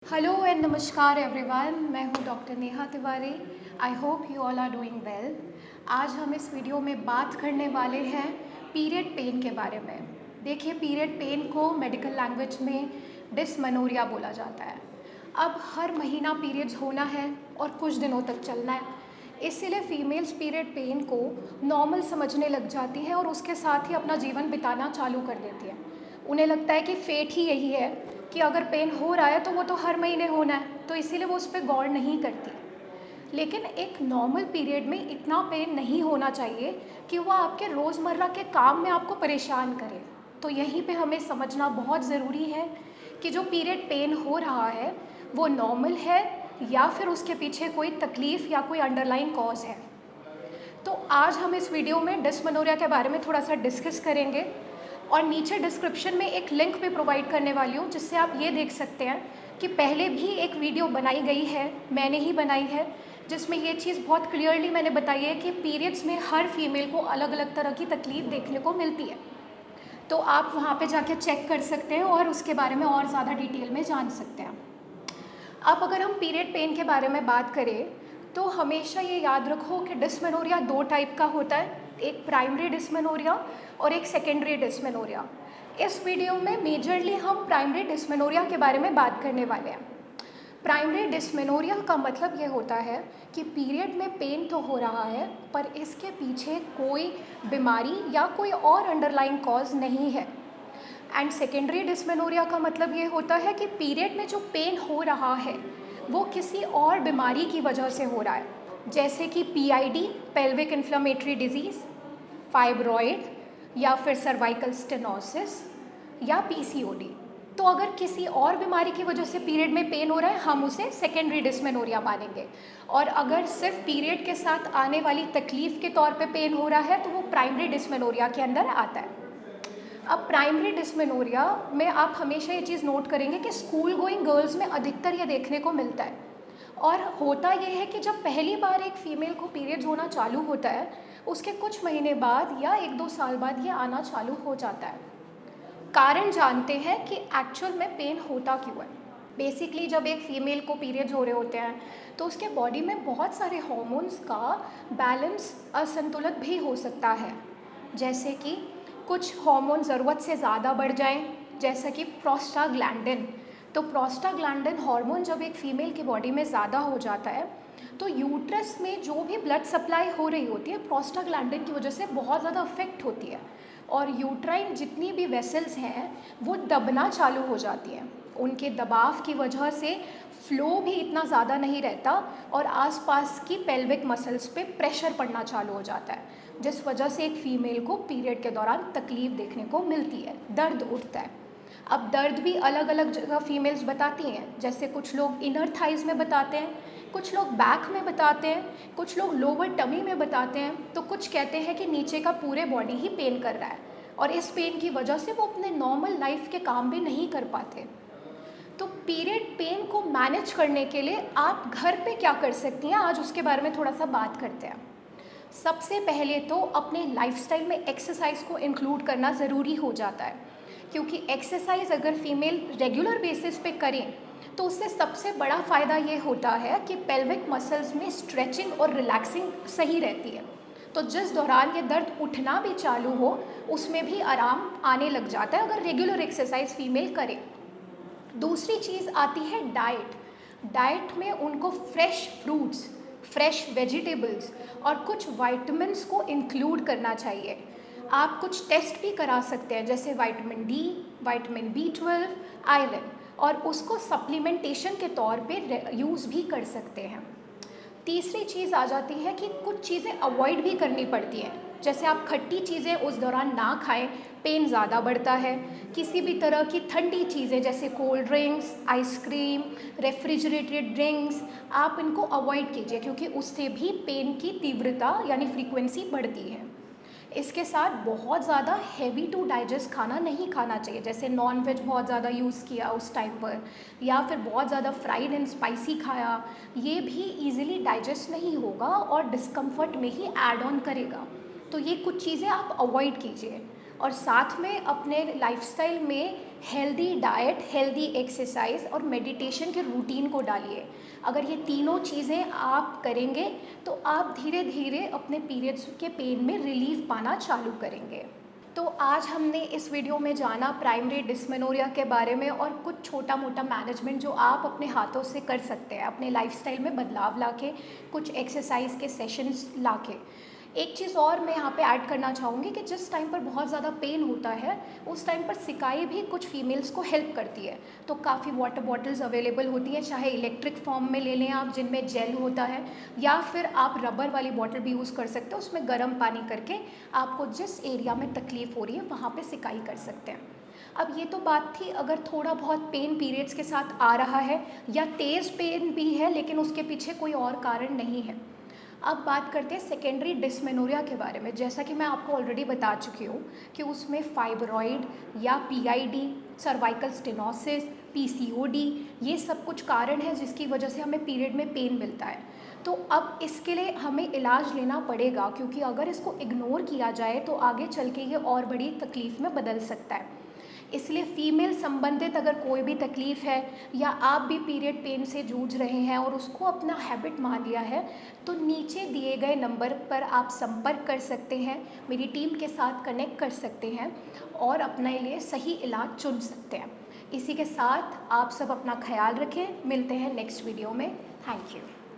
Hello and नमस्कार everyone, मैं हूं doctor Neha Tiwari. I hope you all are doing well. आज हम इस वीडियो में बात करने वाले हैं पीरियड पेन के बारे में। देखिए, पीरियड पेन को मेडिकल लैंग्वेज में डिस्मेनोरिया बोला जाता है। अब हर महीना पीरियड्स होना है और कुछ दिनों तक चलना है, इसीलिए फीमेल्स पीरियड पेन को नॉर्मल समझने लग जाती हैं और उसके साथ ही अपना जीवन बिताना चालू कर देती हैं। उन्हें लगता है कि फेट ही यही है कि अगर पेन हो रहा है तो वो तो हर महीने होना है, तो इसीलिए वो उस पर गौर नहीं करती। लेकिन एक नॉर्मल पीरियड में इतना पेन नहीं होना चाहिए कि वो आपके रोज़मर्रा के काम में आपको परेशान करे। तो यहीं पे हमें समझना बहुत ज़रूरी है कि जो पीरियड पेन हो रहा है वो नॉर्मल है या फिर उसके पीछे कोई तकलीफ़ या कोई अंडरलाइन कॉज है। तो आज हम इस वीडियो में डिस्मेनोरिया के बारे में थोड़ा सा डिस्कस करेंगे और नीचे डिस्क्रिप्शन में एक लिंक भी प्रोवाइड करने वाली हूँ, जिससे आप ये देख सकते हैं कि पहले भी एक वीडियो बनाई गई है, मैंने ही बनाई है, जिसमें ये चीज़ बहुत क्लियरली मैंने बताई है कि पीरियड्स में हर फीमेल को अलग अलग तरह की तकलीफ़ देखने को मिलती है। तो आप वहाँ पे जाके चेक कर सकते हैं और उसके बारे में और ज़्यादा डिटेल में जान सकते हैं। अब अगर हम पीरियड पेन के बारे में बात करें तो हमेशा ये याद रखो कि डिस्मेनोरिया दो टाइप का होता है, एक प्राइमरी डिस्मेनोरिया और एक सेकेंडरी डिस्मेनोरिया। इस वीडियो में मेजरली हम प्राइमरी डिस्मेनोरिया के बारे में बात करने वाले हैं। प्राइमरी डिस्मेनोरिया का मतलब ये होता है कि पीरियड में पेन तो हो रहा है पर इसके पीछे कोई बीमारी या कोई और अंडरलाइन कॉज नहीं है। एंड सेकेंडरी डिस्मेनोरिया का मतलब ये होता है कि पीरियड में जो पेन हो रहा है वो किसी और बीमारी की वजह से हो रहा है, जैसे कि PID, pelvic inflammatory disease, fibroid या फिर सर्वाइकल स्टेनोसिस या पीसीओडी। तो अगर किसी और बीमारी की वजह से पीरियड में पेन हो रहा है हम उसे सेकेंडरी डिस्मेनोरिया मानेंगे, और अगर सिर्फ पीरियड के साथ आने वाली तकलीफ़ के तौर पे पेन हो रहा है तो वो प्राइमरी डिस्मेनोरिया के अंदर आता है। अब प्राइमरी डिस्मेनोरिया में आप हमेशा ये चीज़ नोट करेंगे कि स्कूल गोइंग गर्ल्स में अधिकतर ये देखने को मिलता है। और होता ये है कि जब पहली बार एक फ़ीमेल को पीरियड्स होना चालू होता है उसके कुछ महीने बाद या 1-2 साल बाद ये आना चालू हो जाता है। कारण जानते हैं कि एक्चुअल में पेन होता क्यों है। बेसिकली जब एक फ़ीमेल को पीरियड्स हो रहे होते हैं तो उसके बॉडी में बहुत सारे हार्मोन्स का बैलेंस असंतुलित भी हो सकता है, जैसे कि कुछ हार्मोन ज़रूरत से ज़्यादा बढ़ जाएं, जैसा कि प्रोस्टाग्लैंडिन। तो प्रोस्टाग्लैंडिन हार्मोन जब एक फ़ीमेल की बॉडी में ज़्यादा हो जाता है तो यूट्रस में जो भी ब्लड सप्लाई हो रही होती है प्रोस्टाग्लैंडिन की वजह से बहुत ज़्यादा अफेक्ट होती है, और यूट्राइन जितनी भी वेसल्स हैं वो दबना चालू हो जाती हैं। उनके दबाव की वजह से फ्लो भी इतना ज़्यादा नहीं रहता और आसपास की पेल्विक मसल्स पे प्रेशर पड़ना चालू हो जाता है, जिस वजह से एक फ़ीमेल को पीरियड के दौरान तकलीफ़ देखने को मिलती है, दर्द उठता है। अब दर्द भी अलग अलग जगह फीमेल्स बताती हैं, जैसे कुछ लोग इनर थाइज़ में बताते हैं, कुछ लोग बैक में बताते हैं, कुछ लोग लोअर टमी में बताते हैं, तो कुछ कहते हैं कि नीचे का पूरे बॉडी ही पेन कर रहा है और इस पेन की वजह से वो अपने नॉर्मल लाइफ के काम भी नहीं कर पाते। तो पीरियड पेन को मैनेज करने के लिए आप घर पे क्या कर सकती हैं, आज उसके बारे में थोड़ा सा बात करते हैं। सबसे पहले तो अपने लाइफस्टाइल में एक्सरसाइज को इंक्लूड करना ज़रूरी हो जाता है, क्योंकि एक्सरसाइज अगर फीमेल रेगुलर बेसिस पे करें तो उससे सबसे बड़ा फ़ायदा ये होता है कि पेल्विक मसल्स में स्ट्रेचिंग और रिलैक्सिंग सही रहती है। तो जिस दौरान ये दर्द उठना भी चालू हो उसमें भी आराम आने लग जाता है अगर रेगुलर एक्सरसाइज फीमेल करे। दूसरी चीज़ आती है डाइट। डाइट में उनको फ्रेश फ्रूट्स, फ्रेश वेजिटेबल्स और कुछ वाइटमिन्स को इंक्लूड करना चाहिए। आप कुछ टेस्ट भी करा सकते हैं, जैसे vitamin D, vitamin B12, iron, और उसको सप्लीमेंटेशन के तौर पे यूज़ भी कर सकते हैं। तीसरी चीज़ आ जाती है कि कुछ चीज़ें अवॉइड भी करनी पड़ती हैं, जैसे आप खट्टी चीज़ें उस दौरान ना खाएं, पेन ज़्यादा बढ़ता है। किसी भी तरह की ठंडी चीज़ें जैसे cold drinks, ice cream, refrigerated drinks, आप इनको अवॉइड कीजिए, क्योंकि उससे भी पेन की तीव्रता यानी फ्रीक्वेंसी बढ़ती है। इसके साथ बहुत ज़्यादा हैवी टू डाइजेस्ट खाना नहीं खाना चाहिए, जैसे नॉन वेज बहुत ज़्यादा यूज़ किया उस टाइम पर, या फिर बहुत ज़्यादा फ्राइड एंड स्पाइसी खाया, ये भी इजीली डाइजेस्ट नहीं होगा और डिस्कम्फर्ट में ही ऐड ऑन करेगा। तो ये कुछ चीज़ें आप अवॉइड कीजिए। और साथ में अपने लाइफस्टाइल में हेल्दी डाइट, हेल्दी एक्सरसाइज और मेडिटेशन के रूटीन को डालिए। अगर ये तीनों चीज़ें आप करेंगे तो आप धीरे धीरे अपने पीरियड्स के पेन में रिलीफ पाना चालू करेंगे। तो आज हमने इस वीडियो में जाना प्राइमरी डिस्मेनोरिया के बारे में और कुछ छोटा मोटा मैनेजमेंट जो आप अपने हाथों से कर सकते हैं अपने लाइफस्टाइल में बदलाव लाके, कुछ एक्सरसाइज के सेशंस लाके। एक चीज़ और मैं यहाँ पे ऐड करना चाहूँगी कि जिस टाइम पर बहुत ज़्यादा पेन होता है उस टाइम पर सिकाई भी कुछ फीमेल्स को हेल्प करती है। तो काफ़ी वाटर बॉटल्स अवेलेबल होती हैं, चाहे इलेक्ट्रिक फॉर्म में ले लें आप जिनमें जेल होता है, या फिर आप रबर वाली बॉटल भी यूज़ कर सकते हो। उसमें गर्म पानी करके आपको जिस एरिया में तकलीफ़ हो रही है वहाँ पर सिकाई कर सकते हैं। अब ये तो बात थी अगर थोड़ा बहुत पेन पीरियड्स के साथ आ रहा है या तेज़ पेन भी है लेकिन उसके पीछे कोई और कारण नहीं है। अब बात करते हैं सेकेंडरी डिस्मेनोरिया के बारे में। जैसा कि मैं आपको ऑलरेडी बता चुकी हूँ कि उसमें फाइब्रॉइड या पीआईडी, सर्वाइकल स्टेनोसिस, पीसीओडी, ये सब कुछ कारण है जिसकी वजह से हमें पीरियड में पेन मिलता है। तो अब इसके लिए हमें इलाज लेना पड़ेगा, क्योंकि अगर इसको इग्नोर किया जाए तो आगे चल के ये और बड़ी तकलीफ़ में बदल सकता है। इसलिए फ़ीमेल संबंधित अगर कोई भी तकलीफ़ है या आप भी पीरियड पेन से जूझ रहे हैं और उसको अपना हैबिट मान लिया है, तो नीचे दिए गए नंबर पर आप संपर्क कर सकते हैं, मेरी टीम के साथ कनेक्ट कर सकते हैं और अपने लिए सही इलाज चुन सकते हैं। इसी के साथ आप सब अपना ख्याल रखें। मिलते हैं नेक्स्ट वीडियो में। Thank you.